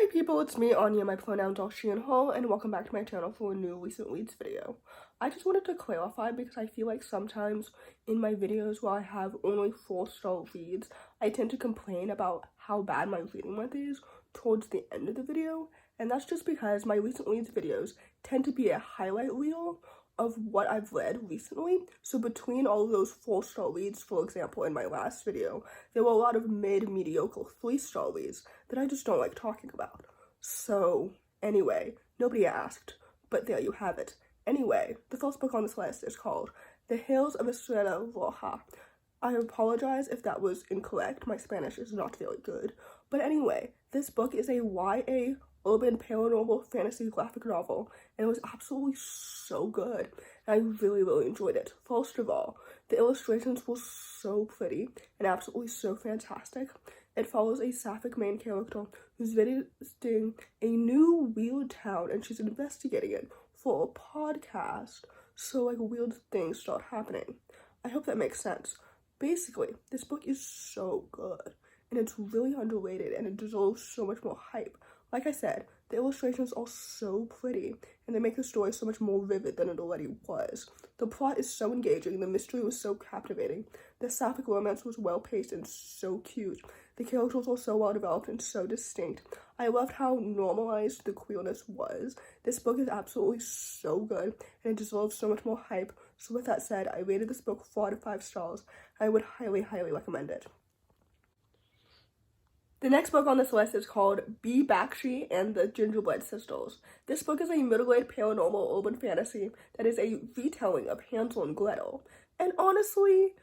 Hi people, it's me, Anja, my pronouns are she and her, and welcome back to my channel for a new recent reads video. I just wanted to clarify because I feel like sometimes in my videos where I have only 4-star reads, I tend to complain about how bad my reading month is towards the end of the video, and that's just because my recent reads videos tend to be a highlight reel of what I've read recently. So between all of those 4-star reads, for example, in my last video, there were a lot of mediocre 3-star reads that I just don't like talking about. So anyway, nobody asked, but there you have it. Anyway, the first book on this list is called The Hills of Estrella, Roja. I apologize if that was incorrect, my Spanish is not very good. But anyway, this book is a YA urban paranormal fantasy graphic novel, and it was absolutely so good, and I really enjoyed it. First of all, the illustrations were so pretty and absolutely so fantastic. It follows a sapphic main character who's visiting a new weird town, and she's investigating it for a podcast, so like weird things start happening. I hope that makes sense. Basically, this book is so good, and it's really underrated, and it deserves so much more hype. Like I said, the illustrations are so pretty, and they make the story so much more vivid than it already was. The plot is so engaging, the mystery was so captivating, the sapphic romance was well-paced and so cute, the characters were so well-developed and so distinct. I loved how normalized the queerness was. This book is absolutely so good, and it deserves so much more hype. So with that said, I rated this book 4 out of 5 stars. I would highly recommend it. The next book on this list is called Bakshi and the Gingerbread Sisters. This book is a middle-grade paranormal urban fantasy that is a retelling of Hansel and Gretel. And honestly,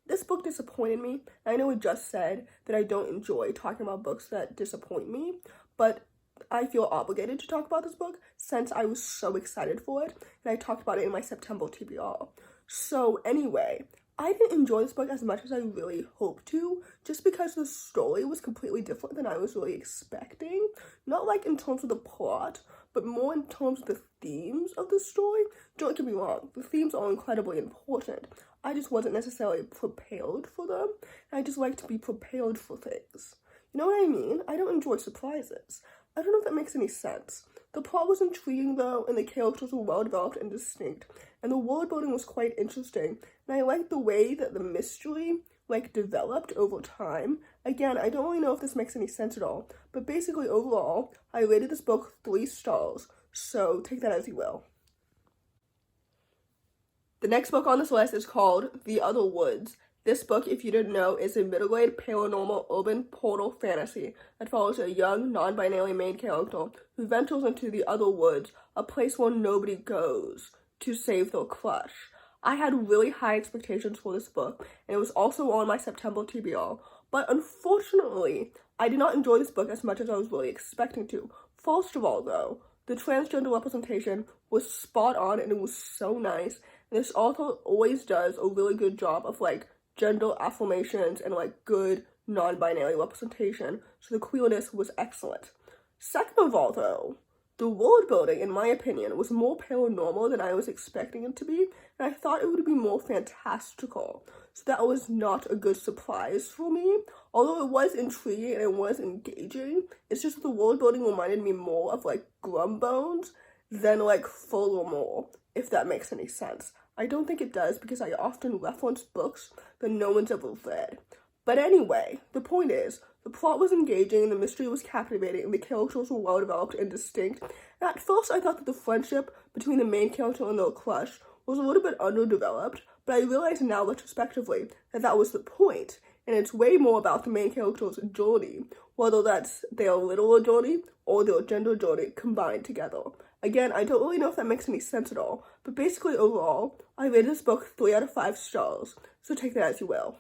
this book disappointed me. I know I just said that I don't enjoy talking about books that disappoint me, but I feel obligated to talk about this book since I was so excited for it, and I talked about it in my September TBR. So anyway, I didn't enjoy this book as much as I really hoped to, just because the story was completely different than I was really expecting. Not like in terms of the plot, but more in terms of the themes of the story. Don't get me wrong, the themes are incredibly important. I just wasn't necessarily prepared for them, and I just like to be prepared for things. You know what I mean? I don't enjoy surprises. I don't know if that makes any sense. The plot was intriguing though, and the characters were well developed and distinct, and the world building was quite interesting, and I liked the way that the mystery developed over time. Again, I don't really know if this makes any sense at all, but basically overall, I rated this book 3 stars, so take that as you will. The next book on this list is called The Otherwoods. This book, if you didn't know, is a middle-grade paranormal urban portal fantasy that follows a young, non-binary main character who ventures into the Otherwoods, a place where nobody goes, to save their crush. I had really high expectations for this book, and it was also on my September TBR, but unfortunately, I did not enjoy this book as much as I was really expecting to. First of all, though, the transgender representation was spot on, and it was so nice, and this author always does a really good job of, gender affirmations and good non-binary representation, so the queerness was excellent. Second of all though, the world building, in my opinion, was more paranormal than I was expecting it to be, and I thought it would be more fantastical, so that was not a good surprise for me. Although it was intriguing and it was engaging, it's just that the world building reminded me more of Grumbones than Furthermore, if that makes any sense. I don't think it does because I often reference books that no one's ever read. But anyway, the point is, the plot was engaging and the mystery was captivating and the characters were well developed and distinct. And at first I thought that the friendship between the main character and their crush was a little bit underdeveloped, but I realize now retrospectively that that was the point, and it's way more about the main character's journey, whether that's their literal journey or their gender journey combined together. Again, I don't really know if that makes any sense at all, but basically overall, I rated this book 3 out of 5 stars, so take that as you will.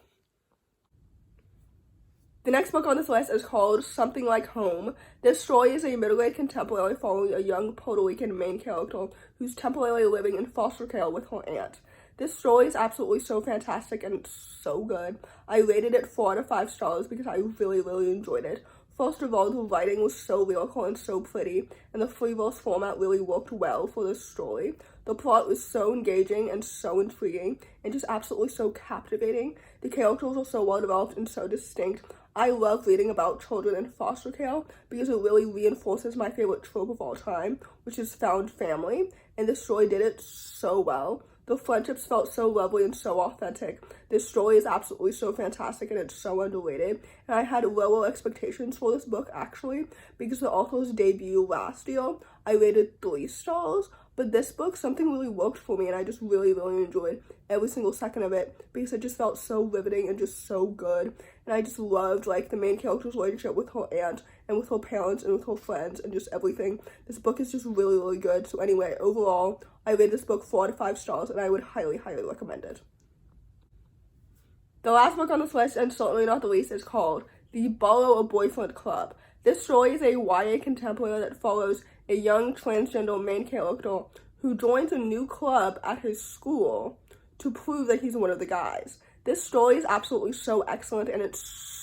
The next book on this list is called Something Like Home. This story is a middle-grade contemporary following a young Puerto Rican main character who's temporarily living in foster care with her aunt. This story is absolutely so fantastic and so good. I rated it 4 out of 5 stars because I really enjoyed it. First of all, the writing was so lyrical and so pretty, and the free-verse format really worked well for this story. The plot was so engaging and so intriguing, and just absolutely so captivating. The characters are so well developed and so distinct. I love reading about children in foster care because it really reinforces my favorite trope of all time, which is found family, and this story did it so well. The friendships felt so lovely and so authentic. This story is absolutely so fantastic and it's so underrated. And I had lower expectations for this book, actually, because the author's debut last year, I rated 3 stars. But this book, something really worked for me, and I just really, really enjoyed every single second of it because it just felt so riveting and just so good. And I just loved, like, the main character's relationship with her aunt and with her parents and with her friends and just everything. This book is just really, really good. So anyway, overall, I rated this book 4 out of 5 stars, and I would highly, highly recommend it. The last book on this list, and certainly not the least, is called The Borrow a Boyfriend Club. This story is a YA contemporary that follows a young transgender main character who joins a new club at his school to prove that he's one of the guys. This story is absolutely so excellent and it's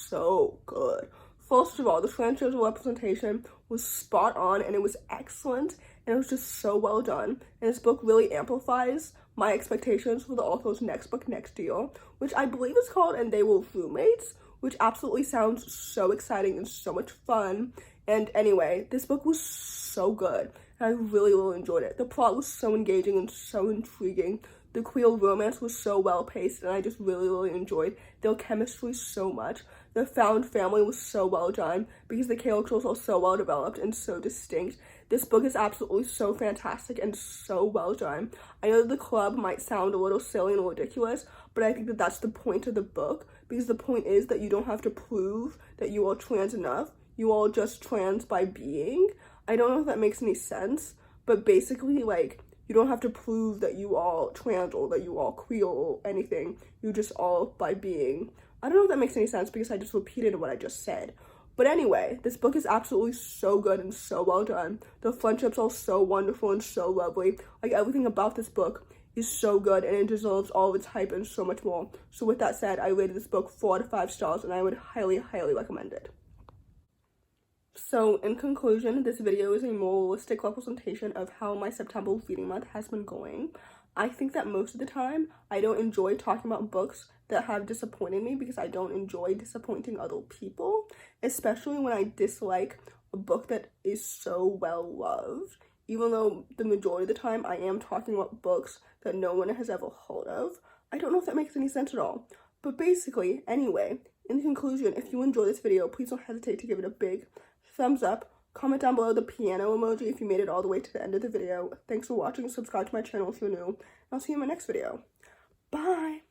so good. First of all, the transgender representation was spot on and it was excellent and it was just so well done. And this book really amplifies my expectations for the author's next book next year, which I believe is called And They Were Roommates, which absolutely sounds so exciting and so much fun. And anyway, this book was so good, and I really, really enjoyed it. The plot was so engaging and so intriguing. The queer romance was so well paced, and I just really, really enjoyed their chemistry so much. The found family was so well done because the characters are so well developed and so distinct. This book is absolutely so fantastic and so well done. I know the club might sound a little silly and ridiculous, but I think that that's the point of the book, because the point is that you don't have to prove that you are trans enough. You are just trans by being. I don't know if that makes any sense, but basically, like, you don't have to prove that you are trans or that you are queer or anything. You just are by being. I don't know if that makes any sense because I just repeated what I just said. But anyway, this book is absolutely so good and so well done. The friendships are so wonderful and so lovely. Like, everything about this book is so good and it deserves all of its hype and so much more. So with that said, I rated this book 4 out of 5 stars and I would highly, highly recommend it. So in conclusion, this video is a more realistic representation of how my September reading month has been going. I think that most of the time, I don't enjoy talking about books that have disappointed me because I don't enjoy disappointing other people, especially when I dislike a book that is so well loved, even though the majority of the time I am talking about books that no one has ever heard of. I don't know if that makes any sense at all. But basically, anyway, in conclusion, if you enjoyed this video, please don't hesitate to give it a big thumbs up. Comment down below the piano emoji if you made it all the way to the end of the video. Thanks for watching. Subscribe to my channel if you're new. I'll see you in my next video. Bye!